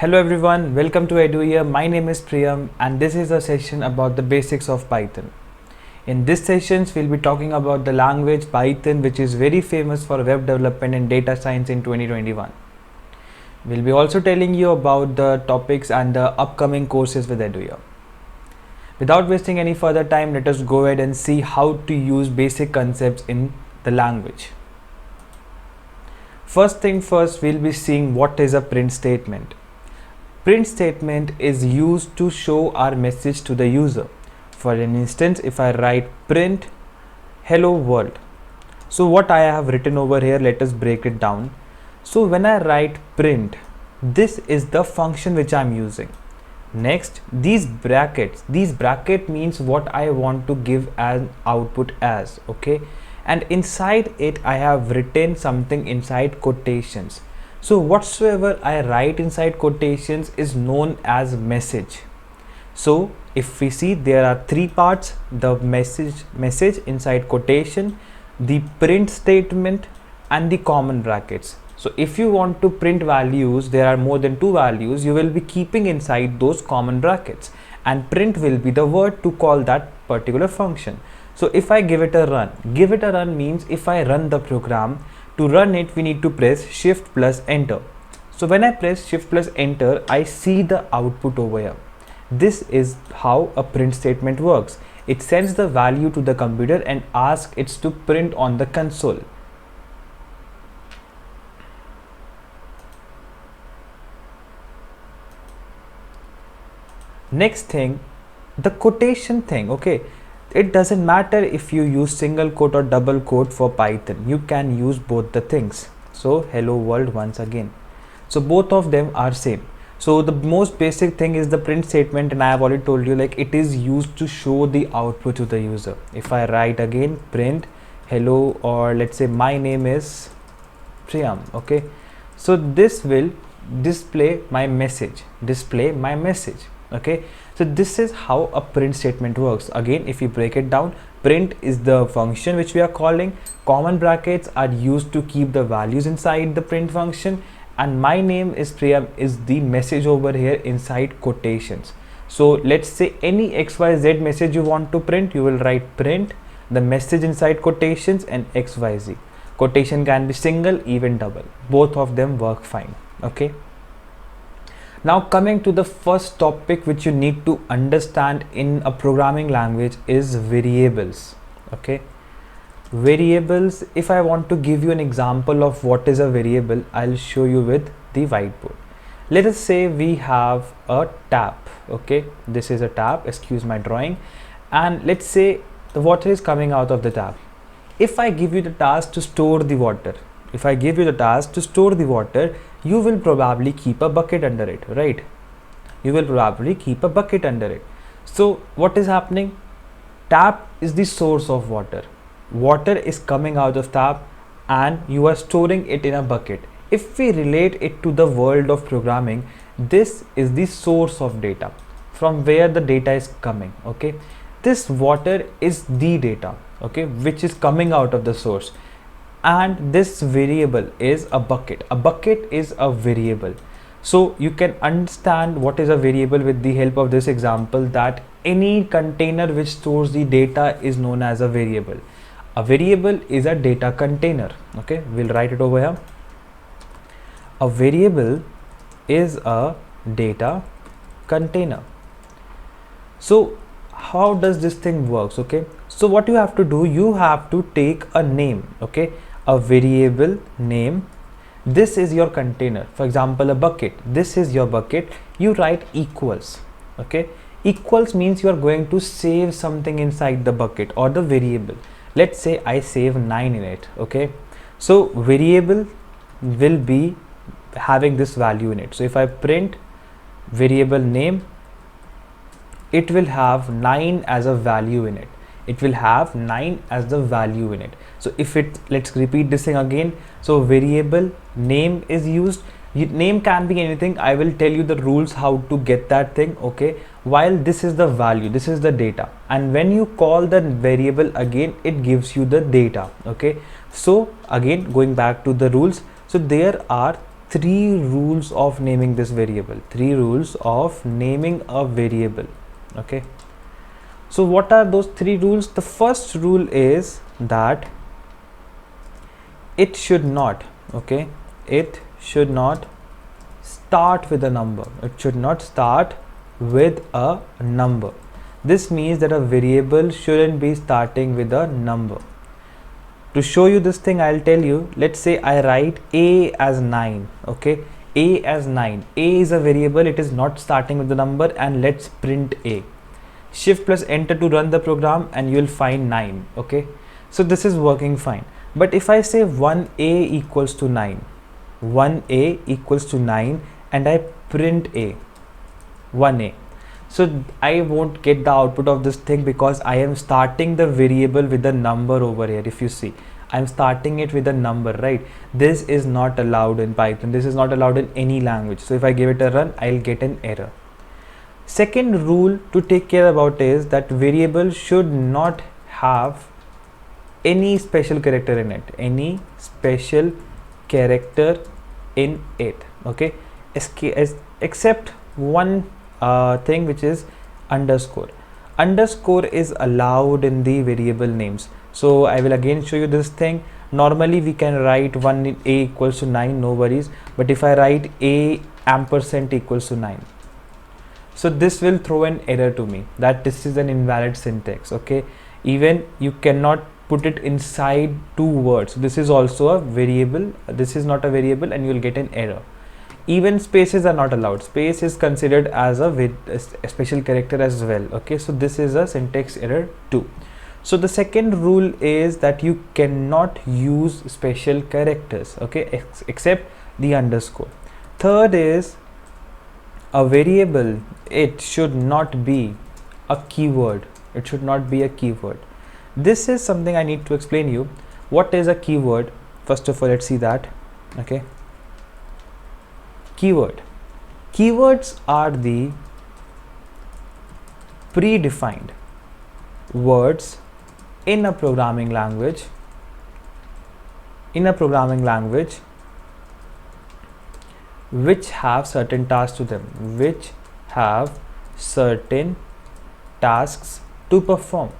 Hello everyone, welcome to EduYear. My name is Priyam and this is a session about the basics of Python. In this sessions, we'll be talking about the language Python, which is very famous for web development and data science in 2021. We'll be also telling you about the topics and the upcoming courses with EduYear. Without wasting any further time, let us go ahead and see how to use basic concepts in the language. First thing first, we'll be seeing what is a print statement. Print statement is used to show our message to the user. For an instance, if I write print hello world, so what I have written over here, let us break it down. So when I write print, this is the function which I'm using. Next, these bracket means what I want to give an output as, okay, and inside it I have written something inside quotations. So whatsoever I write inside quotations is known as message. So if we see, there are three parts: the message inside quotation, the print statement, and the common brackets. So if you want to print values, there are more than two values, you will be keeping inside those common brackets, and print will be the word to call that particular function. So if I give it a run means if I run the program, to run it we need to press shift plus enter. So when I press shift plus enter, I see the output over here. This is how a print statement works. It sends the value to the computer and asks it to print on the console. Next thing, the quotation thing, okay. It doesn't matter if you use single quote or double quote for Python. You can use both the things. So hello world once again. So both of them are same. So the most basic thing is the print statement, and I have already told you, like, it is used to show the output to the user. If I write again print hello, or let's say my name is Priyam, okay. So this will display my message, okay. So this is how a print statement works. Again, if you break it down, print is the function which we are calling, common brackets are used to keep the values inside the print function, and my name is Priyam is the message over here inside quotations. So let's say any XYZ message you want to print, you will write print the message inside quotations and XYZ. Quotation can be single, even double, both of them work fine, okay. Now coming to the first topic which you need to understand in a programming language is variables, okay. Variables, if I want to give you an example of what is a variable, I'll show you with the whiteboard. Let us say we have a tap, okay. This is a tap, excuse my drawing, and let's say the water is coming out of the tap. If I give you the task to store the water, you will probably keep a bucket under it, right? So what is happening? Tap is the source of water. Water is coming out of tap and you are storing it in a bucket. If we relate it to the world of programming, this is the source of data, from where the data is coming, okay? This water is the data, okay, which is coming out of the source. And this variable is a bucket. A bucket is a variable. So you can understand what is a variable with the help of this example, that any container which stores the data is known as a variable. A variable is a data container, okay. We'll write it over here. A variable is a data container. So how does this thing works, okay? So what you have to do, you have to take a name, okay, a variable name. This is your container. For example, a bucket, this is your bucket. You write equals, okay. Equals means you are going to save something inside the bucket or the variable. Let's say I save 9 in it, okay. So variable will be having this value in it. So if I print variable name, it will have 9 as a value in it. So if it, let's repeat this thing again. So variable name is used. Name can be anything. I will tell you the rules how to get that thing, okay. While this is the value, this is the data, and when you call the variable again, it gives you the data, okay. So again, going back to the rules, so there are three rules of naming this variable. Three rules of naming a variable. Okay. So what are those three rules? The first rule is that it should not, okay, it should not start with a number. It should not start with a number. This means that a variable shouldn't be starting with a number. To show you this thing, I'll tell you, let's say I write a as 9, okay, a as 9. A is a variable, it is not starting with the number, and let's print a. Shift plus enter to run the program and you will find 9, okay. So this is working fine. But if I say 1a equals to 9, 1a equals to 9, and I print a, 1a, so I won't get the output of this thing because I am starting the variable with a number over here. If you see, I'm starting it with a number, right? This is not allowed in Python. This is not allowed in any language. So if I give it a run, I'll get an error. Second rule to take care about is that variable should not have any special character in it. Any special character in it, okay? Except one thing, which is underscore. Underscore is allowed in the variable names. So I will again show you this thing. Normally we can write 1a equals to 9, no worries. But if I write a ampersand equals to 9, so this will throw an error to me that this is an invalid syntax, okay? Even you cannot put it inside two words. This is also a variable. This is not a variable, and you will get an error. Even spaces are not allowed. Space is considered as a special character as well, okay? So this is a syntax error too. So the second rule is that you cannot use special characters, okay, except the underscore. Third is a variable, it should not be a keyword. It should not be a keyword. This is something I need to explain you. What is a keyword? First of all, let's see that, okay? Keyword. Keywords are the predefined words in a programming language, which have certain tasks to them, which have certain tasks to perform.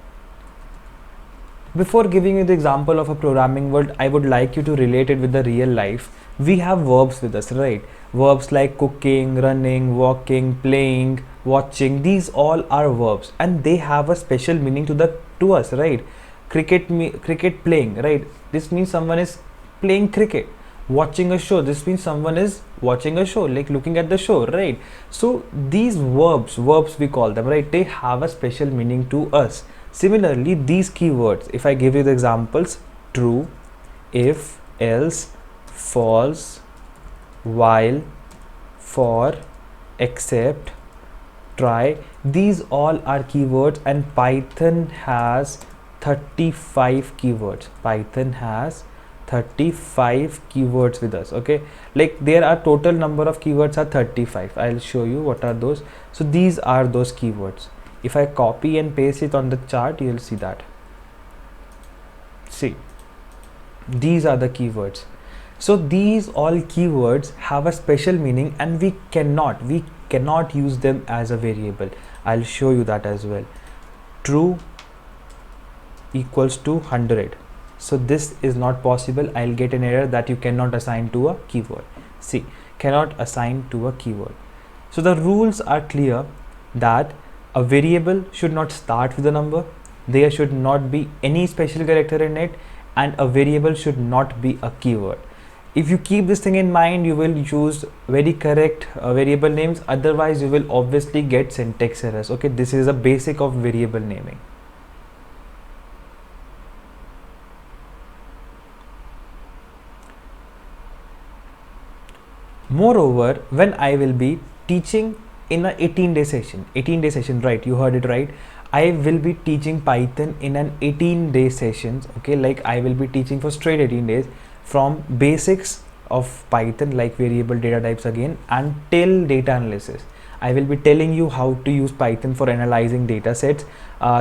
Before giving you the example of a programming word, I would like you to relate it with the real life. We have verbs with us, right? Verbs like cooking, running, walking, playing, watching. These all are verbs, and they have a special meaning to us, right? Cricket playing, right? This means someone is playing cricket. Watching a show, this means someone is watching a show, like looking at the show, right? So these verbs we call them, right? They have a special meaning to us. Similarly, these keywords, if I give you the examples, true, if, else, false, while, for, except, try, these all are keywords, and Python has 35 keywords. Python has 35 keywords with us, okay? Like there are total number of keywords are 35. I'll show you what are those. So these are those keywords. If I copy and paste it on the chart, you'll see that. See, these are the keywords. So these all keywords have a special meaning, and we cannot use them as a variable. I'll show you that as well. True equals to 100. So this is not possible. I'll get an error that you cannot assign to a keyword. See, cannot assign to a keyword. So the rules are clear that a variable should not start with a number. There should not be any special character in it, and a variable should not be a keyword. If you keep this thing in mind, you will use very correct variable names. Otherwise, you will obviously get syntax errors. Okay, this is a basic of variable naming. Moreover, when I will be teaching in a 18-day session, right? You heard it right. I will be teaching Python in an 18-day sessions. Okay, like I will be teaching for straight 18 days from basics of Python, like variable data types again, until data analysis. I will be telling you how to use Python for analyzing data sets.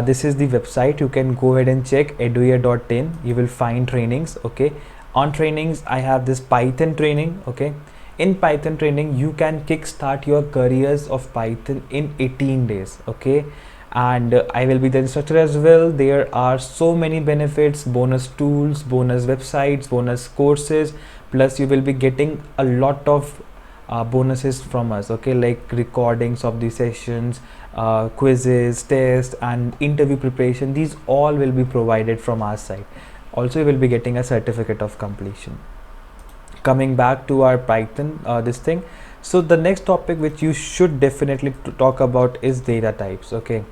This is the website. You can go ahead and check eduyear.in. You will find trainings. Okay, on trainings I have this Python training. Okay, In Python training, you can kickstart your careers of Python in 18 days. Okay, and I will be the instructor as well. There are so many benefits, bonus tools, bonus websites, bonus courses, plus you will be getting a lot of bonuses from us. Okay, like recordings of the sessions, quizzes, tests, and interview preparation. These all will be provided from our side. Also, you will be getting a certificate of completion. Coming back to our Python this thing, so the next topic which you should definitely talk about is data types. Okay,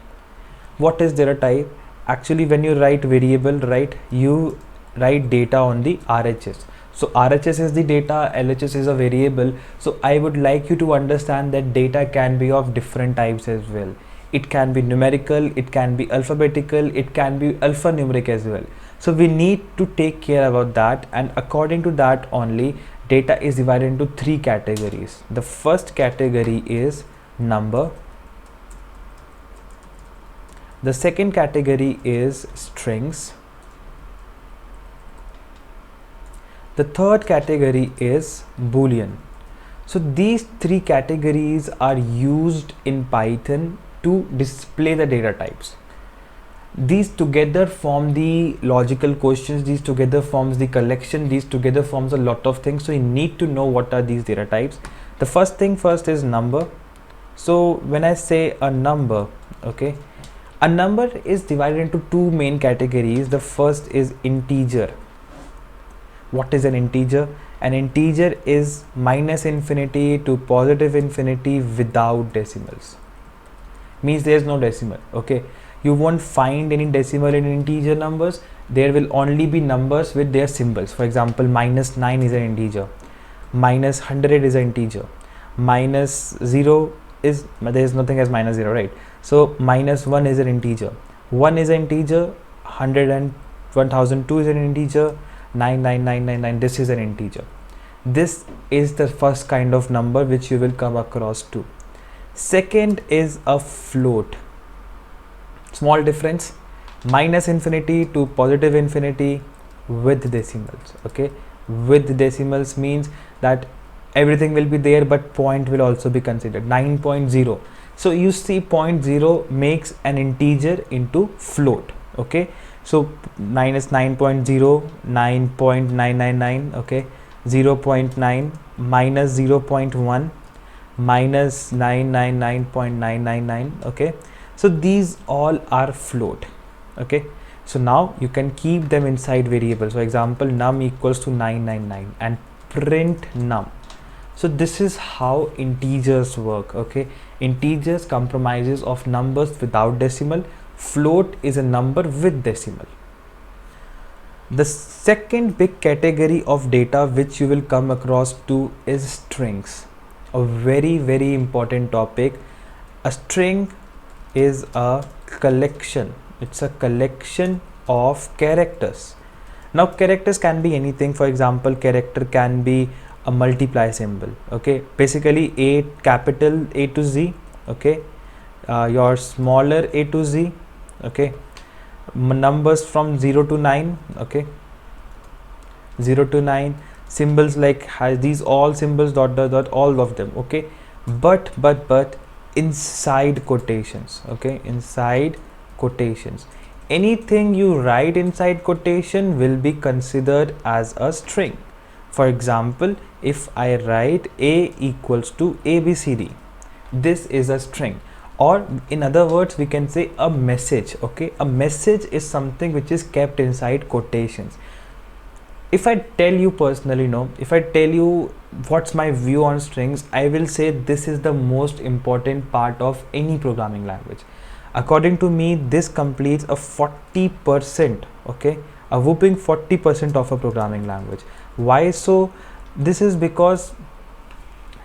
what is data type? Actually, when you write variable, right, you write data on the RHS. So RHS is the data, LHS is a variable. So I would like you to understand that data can be of different types as well. It can be numerical, it can be alphabetical, it can be alphanumeric as well. So we need to take care about that, and according to that only, data is divided into three categories. The first category is number. The second category is strings. The third category is Boolean. So these three categories are used in Python to display the data types. These together form the logical questions, these together forms the collection, these together forms a lot of things. So you need to know what are these data types. The first thing first is number. So when I say a number, okay, a number is divided into two main categories. The first is integer. What is an integer? An integer is minus infinity to positive infinity without decimals. Means there is no decimal. Okay, you won't find any decimal in integer numbers. There will only be numbers with their symbols. For example, minus 9 is an integer, minus 100 is an integer, minus 0 is, there is nothing as minus 0, right? So minus 1 is an integer, 1 is an integer, 100 and 1002 is an integer, 99999, this is an integer. This is the first kind of number which you will come across to. Second is a float. Small difference, minus infinity to positive infinity with decimals. Okay, with decimals means that everything will be there, but point will also be considered. 9.0. So you see 0.0 makes an integer into float. Okay, so minus 9.0, 9.999, okay, 0.9, minus 0.1, minus 999.999, okay. So these all are float. Okay, so now you can keep them inside variables. For example, num equals to 999 and print num. So this is how integers work. Okay, integers comprises of numbers without decimal. Float is a number with decimal. The second big category of data which you will come across to is strings. A very important topic. A string is a collection. It's a collection of characters. Now characters can be anything. For example, character can be a multiply symbol. Okay, basically a capital A to Z. Okay, your smaller a to Z. Okay, numbers from 0 to 9. Okay, 0 to 9, symbols like has these all symbols, dot dot dot, all of them. Okay, but inside quotations. Okay, inside quotations, anything you write inside quotation will be considered as a string. For example, if I write A equals to ABCD, this is a string, or in other words we can say a message. Okay, a message is something which is kept inside quotations. If I tell you personally, if I tell you what's my view on strings, I will say this is the most important part of any programming language. According to me, this completes a 40%, okay, a whooping 40% of a programming language. Why so? This is because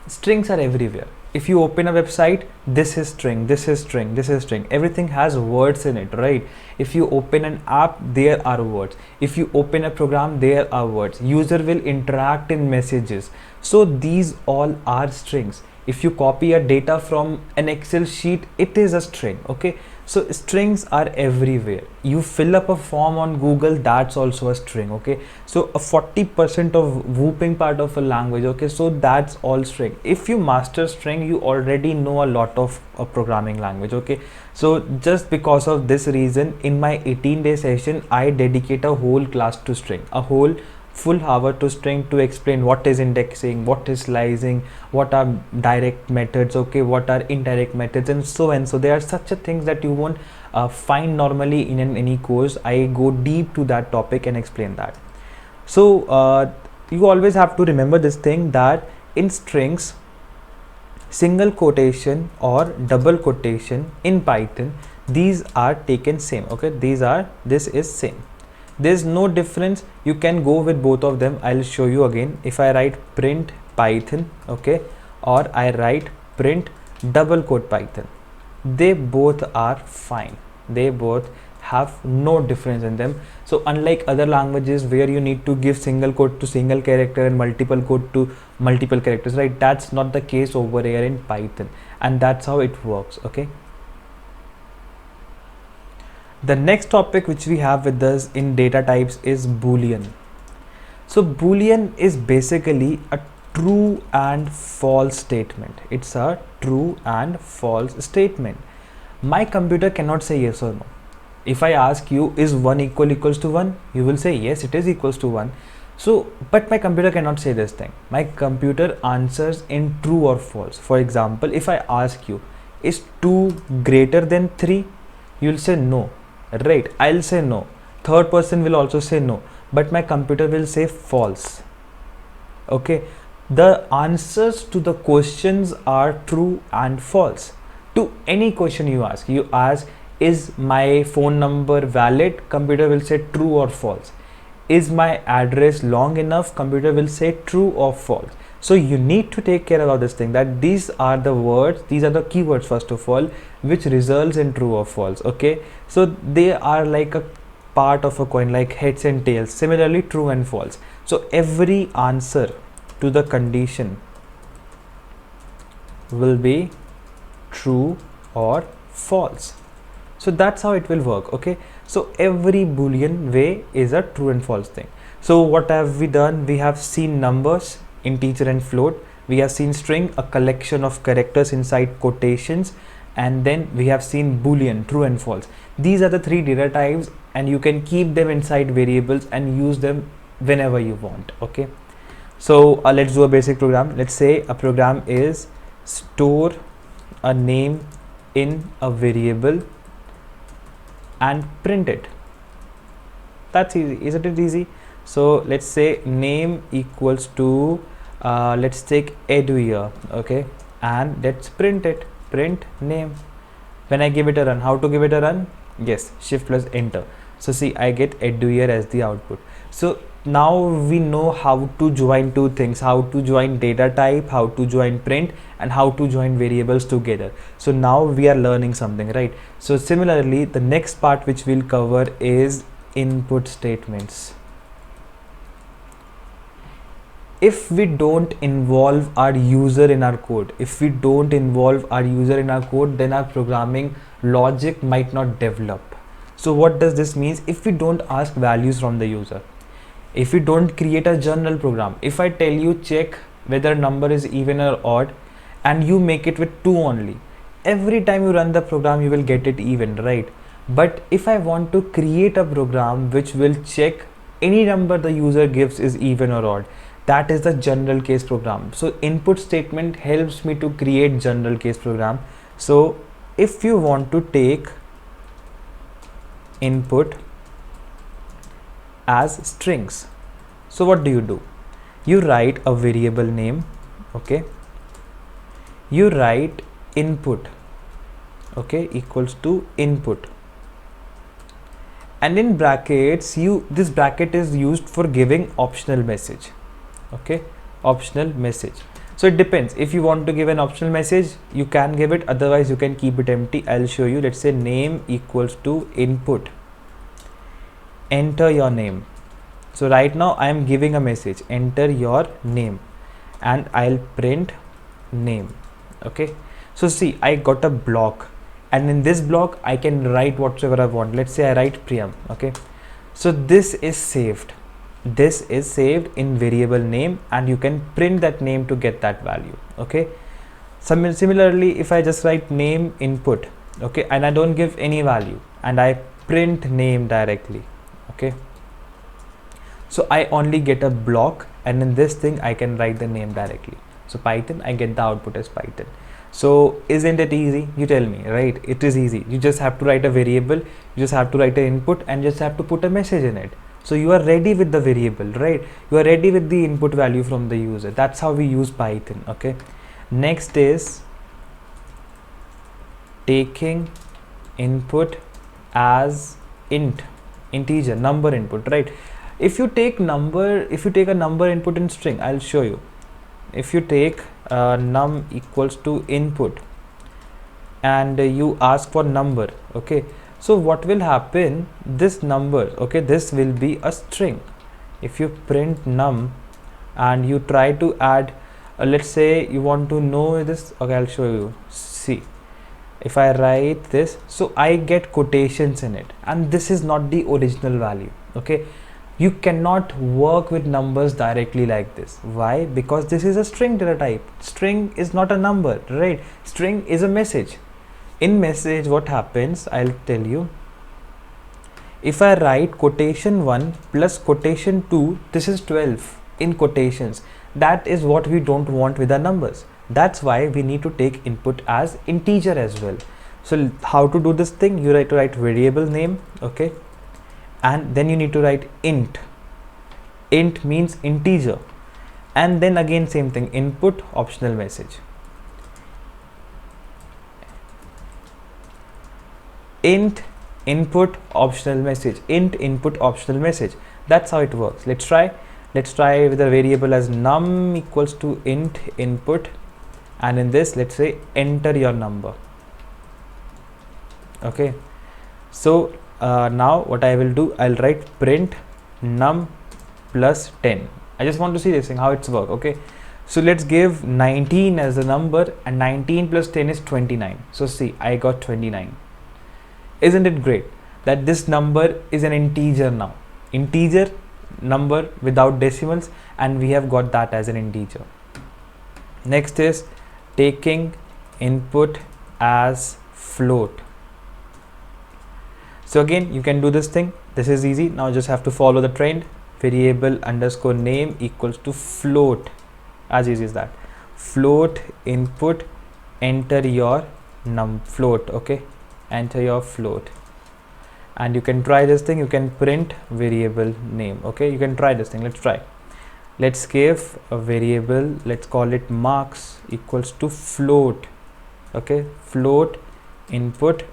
strings are everywhere. If you open a website, this is string, this is string, this is string. Everything has words in it, right? If you open an app, there are words. If you open a program, there are words. User will interact in messages. So these all are strings. If you copy a data from an Excel sheet, it is a string. Okay, so strings are everywhere. You fill up a form on Google, that's also a string. Okay, so a 40% of whooping part of a language. Okay, so that's all string. If you master string, you already know a lot of a programming language. Okay, so just because of this reason, in my 18-day session, I dedicate a whole class to string, a whole full hour to string, to explain what is indexing, what is slicing, what are direct methods, okay, what are indirect methods, and so on. So there are such a things that you won't find normally in any course. I go deep to that topic and explain that. So you always have to remember this thing, that in strings, single quotation or double quotation in Python, these are taken same. Okay, this is same. There's no difference. You can go with both of them. I'll show you again. If I write print Python, okay, or I write print double quote Python, they both are fine. They both have no difference in them. So unlike other languages where you need to give single quote to single character and multiple quote to multiple characters, right? That's not the case over here in Python, and that's how it works. Okay, the next topic which we have with us in data types is Boolean. So Boolean is basically a true and false statement. It's a true and false statement. My computer cannot say yes or no. If I ask you, is 1 equals to 1, you will say yes, it is equals to 1. So but my computer cannot say this thing. My computer answers in true or false. For example, if I ask you, is 2 greater than 3, you'll say no, right? I'll say no, third person will also say no, but my computer will say false. Okay, the answers to the questions are true and false. To any question you ask, is my phone number valid, computer will say true or false. Is my address long enough, computer will say true or false. So you need to take care about this thing, that these are the words, these are the keywords first of all, which results in true or false. Okay, so they are like a part of a coin, like heads and tails. Similarly, true and false. So every answer to the condition will be true or false. So that's how it will work. Okay, so every Boolean way is a true and false thing. So what have we done? We have seen numbers, integer and float. We have seen string, a collection of characters inside quotations, and then we have seen Boolean, true and false. These are the 3 data types, and you can keep them inside variables and use them whenever you want. Okay, so let's do a basic program. Let's say a program is store a name in a variable and print it. That's easy, isn't it easy? So let's say name equals to let's take EduYear, okay, and let's print it, print name. When I give it a run, how to give it a run? Yes, shift plus enter. So see, I get EduYear as the output. So now we know how to join two things, how to join data type, how to join print, and how to join variables together. So now we are learning something, right? So similarly, the next part which we'll cover is input statements. If we don't involve our user in our code, then our programming logic might not develop. So what does this mean? If we don't ask values from the user, if we don't create a general program, if I tell you check whether number is even or odd, and you make it with 2 only, every time you run the program you will get it even, right? But if I want to create a program which will check any number the user gives is even or odd, that is the general case program. So input statement helps me to create general case program. So if you want to take input as strings, so what do? You write a variable name, okay, you write input, okay, equals to input, and in brackets this bracket is used for giving optional message, okay, optional message. So it depends, if you want to give an optional message you can give it, otherwise you can keep it empty. I'll show you. Let's say name equals to input, enter your name. So right now I am giving a message, enter your name, and I'll print name. Okay, so see, I got a block, and in this block I can write whatsoever I want. Let's say I write Priyam. Okay, so this is saved. This is saved in variable name, and you can print that name to get that value. Okay, similarly, if I just write name input, okay, and I don't give any value, and I print name directly, okay, so I only get a block, and in this thing I can write the name directly. So Python, I get the output as Python. So isn't it easy? You tell me, right? It is easy. You just have to write a variable, you just have to write an input, and just have to put a message in it. So you are ready with the variable, right? You are ready with the input value from the user. That's how we use Python. Okay, next is taking input as integer, number input, right? If you take a number input in string, I'll show you. If you take num equals to input and you ask for number, okay, so what will happen, this number, okay, this will be a string. If you print num and you try to add let's say you want to know this, okay, I'll show you. See, if I write this, so I get quotations in it, and this is not the original value. Okay, you cannot work with numbers directly like this. Why? Because this is a string data type. String is not a number, right? String is a message. In message, what happens, I'll tell you. If I write quotation 1 plus quotation 2, this is 12 in quotations. That is what we don't want with our numbers. That's why we need to take input as integer as well. So how to do this thing? You have to write variable name, okay, and then you need to write int. Int means integer, and then again same thing, input optional message. Int input optional message, int input optional message. That's how it works. Let's try with a variable as num equals to int input, and in this let's say enter your number. Okay, so now what I will do, I'll write print num plus 10. I just want to see this thing, how it's work. Okay, so let's give 19 as a number, and 19 plus 10 is 29. So see, I got 29. Isn't it great that this number is an integer now? Integer number without decimals, and we have got that as an integer. Next is taking input as float. So again, you can do this thing. This is easy. Now just have to follow the trend. Variable underscore name equals to float. As easy as that. Float input, enter your float. Okay, enter your float, and you can try this thing. You can print variable name. Okay, you can try this thing. Let's try. Let's give a variable, let's call it marks equals to float. Okay, float input,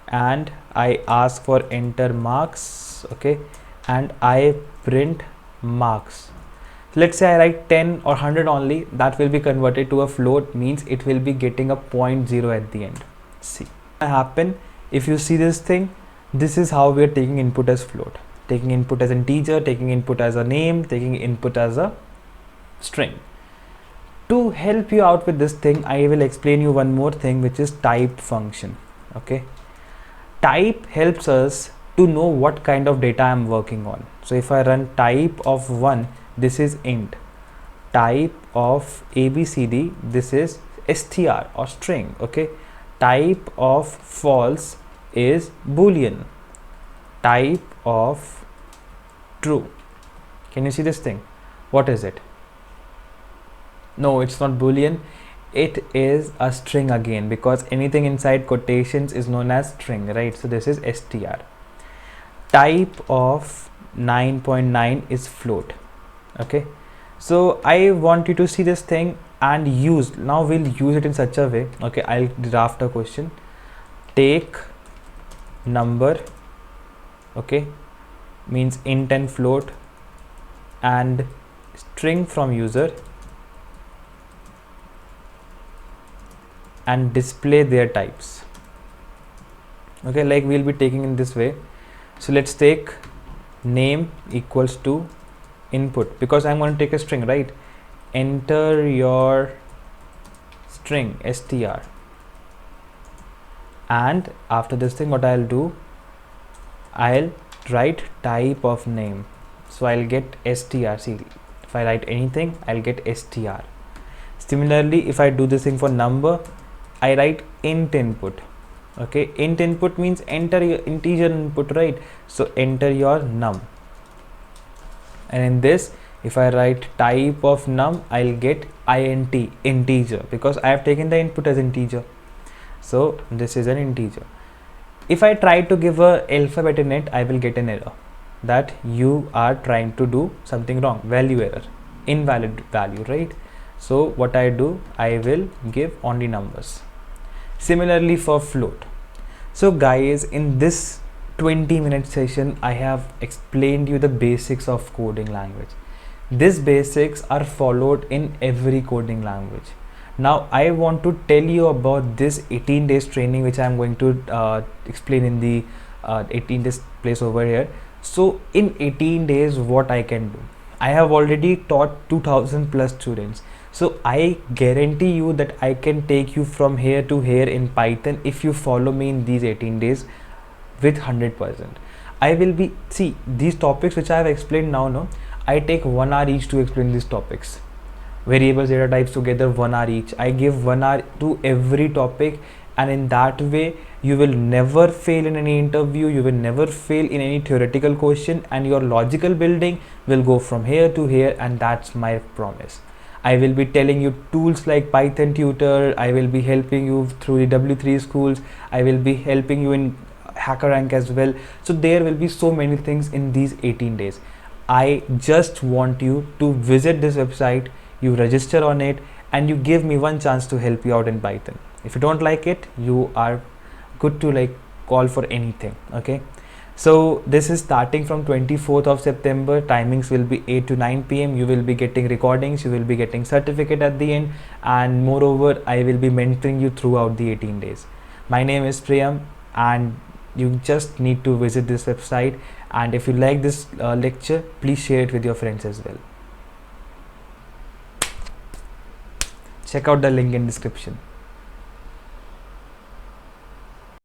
and I ask for enter marks. Okay, and I print marks. Let's say I write 10 or 100 only, that will be converted to a float, means it will be getting a 0.0 at the end. See what happen if you see this thing. This is how we are taking input as float, taking input as integer, taking input as a name, taking input as a string. To help you out with this thing, I will explain you one more thing, which is type function. Okay, type helps us to know what kind of data I'm working on. So if I run type of 1, this is int. Type of ABCD, this is str or string. Okay, type of false is Boolean. Type of true, can you see this thing? What is it? No, it's not Boolean. It is a string again, because anything inside quotations is known as string, right? So this is str. Type of 9.9 is float. Okay, so I want you to see this thing and use. Now we'll use it in such a way. Okay, I'll draft a question. Take number, okay, means int and float, and string from user, and display their types. Okay, like we'll be taking in this way. So let's take name equals to input, because I'm going to take a string, right? Enter your string str, and after this thing what I'll do, I'll write type of name, so I'll get str. See, if I write anything I'll get str. Similarly, if I do this thing for number, I write int input. Okay, int input means enter your integer input, right? So enter your num, and in this if I write type of num, I'll get int, integer, because I have taken the input as integer. So this is an integer. If I try to give a alphabet in it, I will get an error that you are trying to do something wrong, value error, invalid value, right? So what I do, I will give only numbers. Similarly for float. So guys, in this 20-minute session, I have explained you the basics of coding language. These basics are followed in every coding language. Now I want to tell you about this 18 days training which I am going to explain in the 18 days place over here. So in 18 days what I can do, I have already taught 2000 plus students. So I guarantee you that I can take you from here to here in Python if you follow me in these 18 days with 100%. I will be, see, these topics which I have explained now, no, I take 1 hour each to explain these topics. Variables, data types together 1 hour each. I give 1 hour to every topic, and in that way you will never fail in any interview, you will never fail in any theoretical question, and your logical building will go from here to here, and that's my promise. I will be telling you tools like Python Tutor, I will be helping you through the W3 schools, I will be helping you in HackerRank as well. So there will be so many things in these 18 days. I just want you to visit this website, you register on it, and you give me one chance to help you out in Python. If you don't like it, you are good to like call for anything. Okay, so this is starting from 24th of September. Timings will be 8 to 9 p.m. You will be getting recordings, you will be getting certificate at the end, and moreover I will be mentoring you throughout the 18 days. My name is Priyam, and you just need to visit this website, and if you like this lecture, please share it with your friends as well. Check out the link in description.